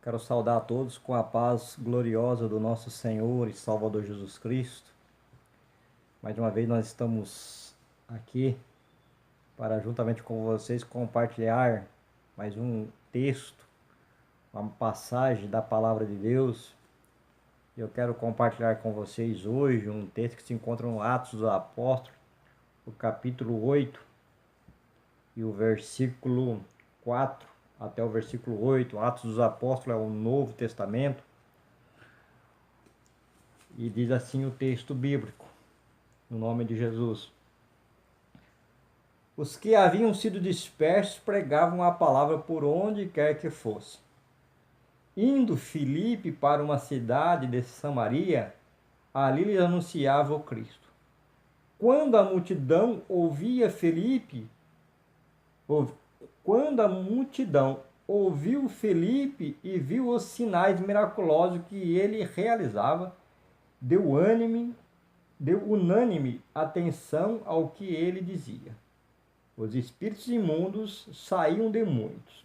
Quero saudar a todos com a paz gloriosa do nosso Senhor e Salvador Jesus Cristo. Mais uma vez nós estamos aqui para, juntamente com vocês, compartilhar mais um texto, uma passagem da Palavra de Deus. Eu quero compartilhar com vocês hoje um texto que se encontra no Atos dos Apóstolos, o capítulo 8 e o versículo 4 até o versículo 8. Atos dos Apóstolos é o Novo Testamento. E diz assim o texto bíblico, no nome de Jesus. Os que haviam sido dispersos pregavam a palavra por onde quer que fosse. Indo Filipe para uma cidade de Samaria, ali lhes anunciava o Cristo. Quando a multidão ouviu Filipe e viu os sinais miraculosos que ele realizava, deu unânime atenção ao que ele dizia. Os espíritos imundos saíam de muitos,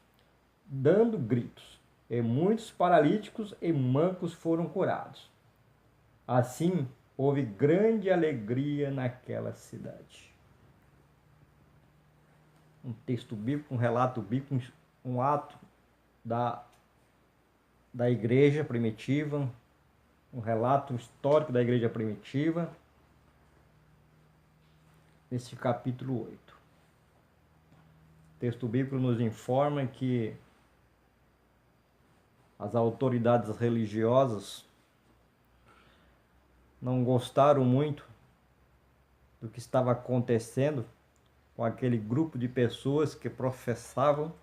dando gritos, e muitos paralíticos e mancos foram curados. Assim, houve grande alegria naquela cidade. Um texto bíblico, um relato bíblico, um ato da igreja primitiva, um relato histórico da igreja primitiva, nesse capítulo 8. O texto bíblico nos informa que as autoridades religiosas não gostaram muito do que estava acontecendo com aquele grupo de pessoas que professavam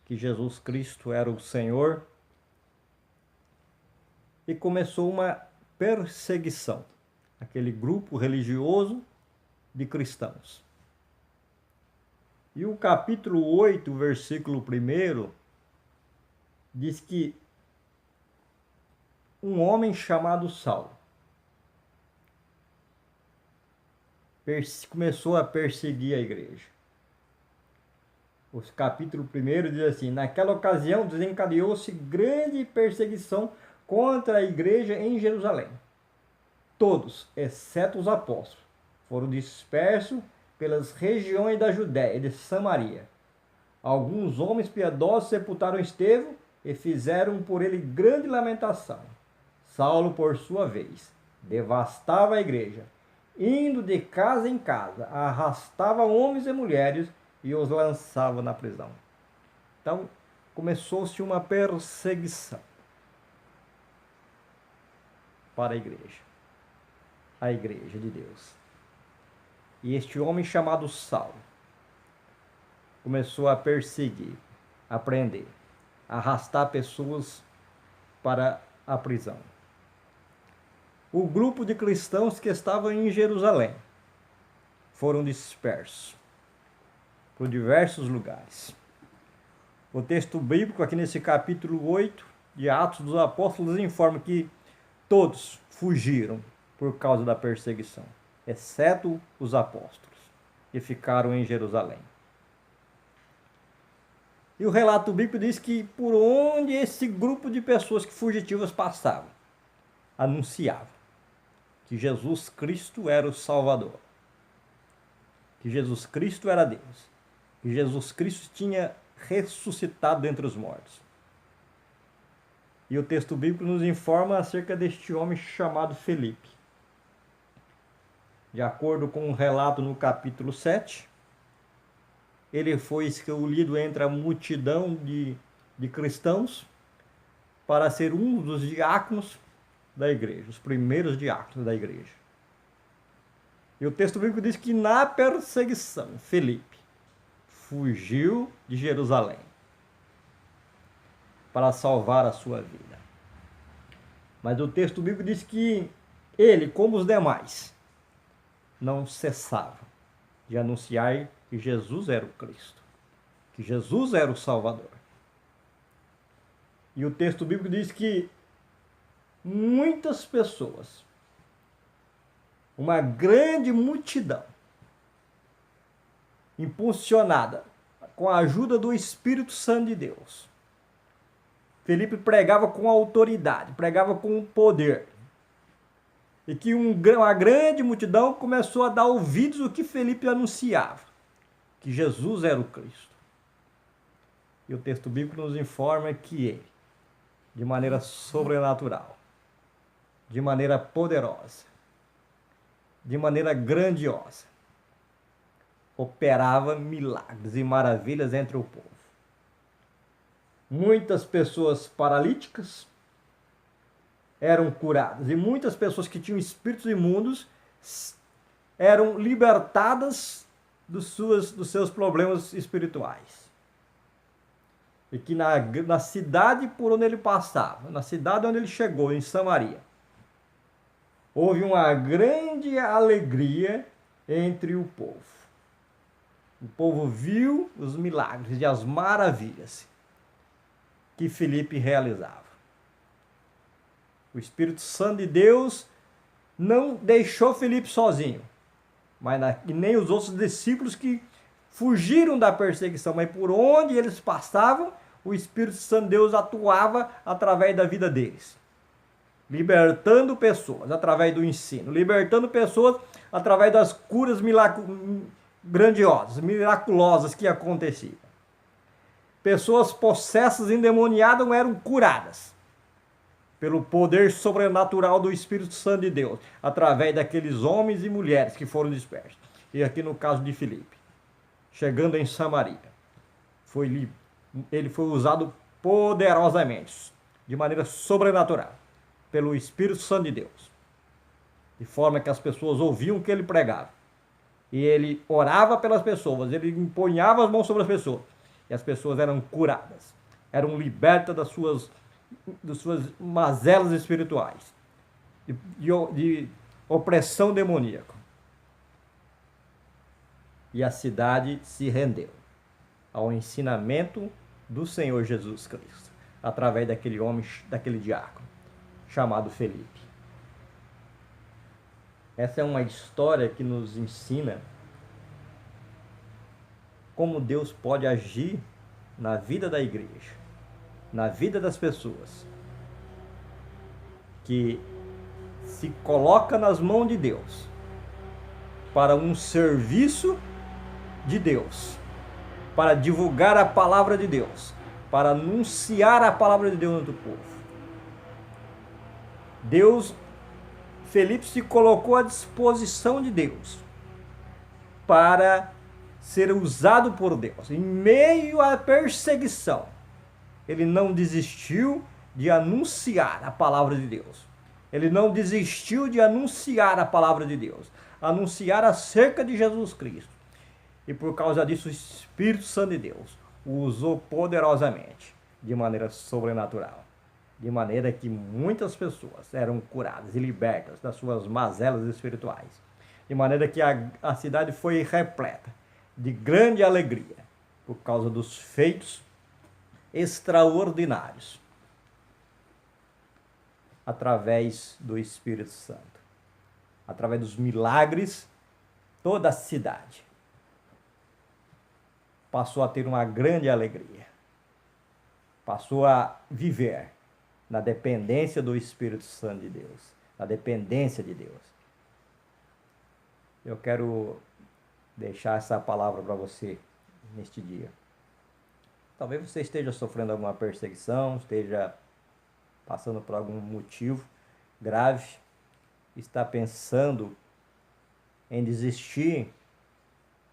que Jesus Cristo era o Senhor, e começou uma perseguição, aquele grupo religioso de cristãos. E o capítulo 8, versículo 1, diz que um homem chamado Saulo começou a perseguir a igreja. O capítulo 1 diz assim: naquela ocasião desencadeou-se grande perseguição contra a igreja em Jerusalém. Todos, exceto os apóstolos, foram dispersos pelas regiões da Judéia e de Samaria. Alguns homens piedosos sepultaram Estevão e fizeram por ele grande lamentação. Saulo, por sua vez, devastava a igreja, indo de casa em casa, arrastava homens e mulheres e os lançava na prisão. Então, começou-se uma perseguição para a igreja de Deus. E este homem chamado Saulo começou a perseguir, a prender, a arrastar pessoas para a prisão. O grupo de cristãos que estavam em Jerusalém foram dispersos por diversos lugares. O texto bíblico aqui nesse capítulo 8 de Atos dos Apóstolos informa que todos fugiram por causa da perseguição, exceto os apóstolos, que ficaram em Jerusalém. E o relato bíblico diz que por onde esse grupo de pessoas que fugitivas passavam, anunciava que Jesus Cristo era o Salvador, que Jesus Cristo era Deus, que Jesus Cristo tinha ressuscitado dentre os mortos. E o texto bíblico nos informa acerca deste homem chamado Filipe. De acordo com um relato no capítulo 7, ele foi escolhido entre a multidão de cristãos para ser um dos diáconos da igreja, os primeiros diáconos da igreja. E o texto bíblico diz que na perseguição, Filipe fugiu de Jerusalém para salvar a sua vida. Mas o texto bíblico diz que ele, como os demais, não cessava de anunciar que Jesus era o Cristo, que Jesus era o Salvador. E o texto bíblico diz que muitas pessoas, uma grande multidão, impulsionada com a ajuda do Espírito Santo de Deus, Felipe pregava com autoridade, pregava com poder. E que uma grande multidão começou a dar ouvidos ao que Felipe anunciava, que Jesus era o Cristo. E o texto bíblico nos informa que ele, de maneira sobrenatural, de maneira poderosa, de maneira grandiosa, operava milagres e maravilhas entre o povo. Muitas pessoas paralíticas eram curadas e muitas pessoas que tinham espíritos imundos eram libertadas dos seus problemas espirituais. E que na cidade por onde ele passava, na cidade onde ele chegou, em Samaria, houve uma grande alegria entre o povo. O povo viu os milagres e as maravilhas que Felipe realizava. O Espírito Santo de Deus não deixou Felipe sozinho, e nem os outros discípulos que fugiram da perseguição, mas por onde eles passavam, o Espírito Santo de Deus atuava através da vida deles, libertando pessoas através do ensino, libertando pessoas através das curas grandiosas, miraculosas que aconteciam. Pessoas possessas, endemoniadas eram curadas pelo poder sobrenatural do Espírito Santo de Deus, através daqueles homens e mulheres que foram dispersos. E aqui no caso de Filipe, chegando em Samaria, ele foi usado poderosamente, de maneira sobrenatural, pelo Espírito Santo de Deus, de forma que as pessoas ouviam o que ele pregava. E ele orava pelas pessoas, ele empunhava as mãos sobre as pessoas, e as pessoas eram curadas, eram libertas das suas mazelas espirituais, de opressão demoníaca. E a cidade se rendeu ao ensinamento do Senhor Jesus Cristo, através daquele homem, daquele diácono, chamado Felipe. Essa é uma história que nos ensina como Deus pode agir na vida da igreja, na vida das pessoas, que se coloca nas mãos de Deus para um serviço de Deus, para divulgar a palavra de Deus, para anunciar a palavra de Deus entre o povo. Felipe se colocou à disposição de Deus para ser usado por Deus. Em meio à perseguição, ele não desistiu de anunciar a palavra de Deus. Ele não desistiu de anunciar a palavra de Deus, anunciar acerca de Jesus Cristo. E por causa disso, o Espírito Santo de Deus o usou poderosamente, de maneira sobrenatural, de maneira que muitas pessoas eram curadas e libertas das suas mazelas espirituais, de maneira que a cidade foi repleta de grande alegria por causa dos feitos extraordinários através do Espírito Santo, através dos milagres. Toda a cidade passou a ter uma grande alegria, passou a viver na dependência do Espírito Santo de Deus, na dependência de Deus. Eu quero deixar essa palavra para você neste dia. Talvez você esteja sofrendo alguma perseguição, esteja passando por algum motivo grave, está pensando em desistir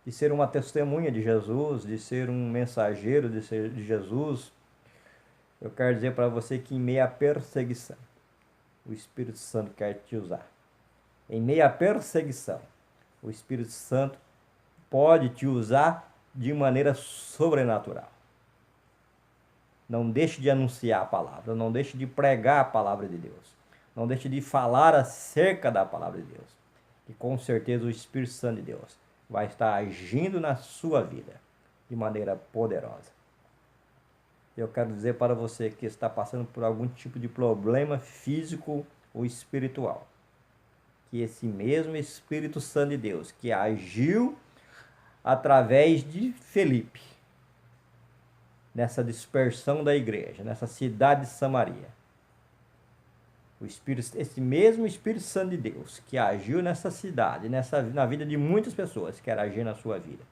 de ser uma testemunha de Jesus, de ser um mensageiro de Jesus. Eu quero dizer para você que em meio à perseguição, o Espírito Santo quer te usar. Em meio à perseguição, o Espírito Santo pode te usar de maneira sobrenatural. Não deixe de anunciar a palavra, não deixe de pregar a palavra de Deus, não deixe de falar acerca da palavra de Deus. E com certeza o Espírito Santo de Deus vai estar agindo na sua vida de maneira poderosa. Eu quero dizer para você que está passando por algum tipo de problema físico ou espiritual, que esse mesmo Espírito Santo de Deus que agiu através de Felipe nessa dispersão da igreja, nessa cidade de Samaria. Esse mesmo Espírito Santo de Deus que agiu nessa cidade, na vida de muitas pessoas, quer agir na sua vida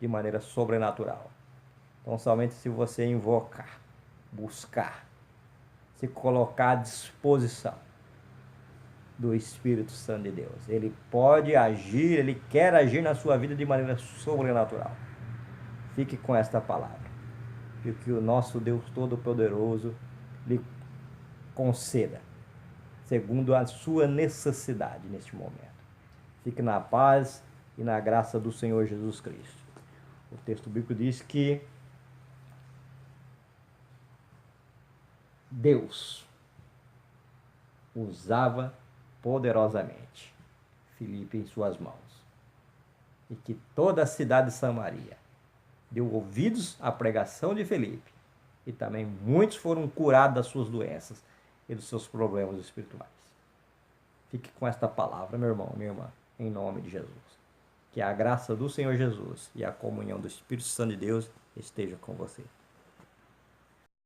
de maneira sobrenatural. Então, somente se você invocar, buscar, se colocar à disposição do Espírito Santo de Deus, ele pode agir, ele quer agir na sua vida de maneira sobrenatural. Fique com esta palavra, e que o nosso Deus Todo-Poderoso lhe conceda segundo a sua necessidade neste momento. Fique na paz e na graça do Senhor Jesus Cristo. O texto bíblico diz que Deus usava poderosamente Filipe em suas mãos, e que toda a cidade de Samaria deu ouvidos à pregação de Filipe, e também muitos foram curados das suas doenças e dos seus problemas espirituais. Fique com esta palavra, meu irmão, minha irmã, em nome de Jesus. Que a graça do Senhor Jesus e a comunhão do Espírito Santo de Deus esteja com você.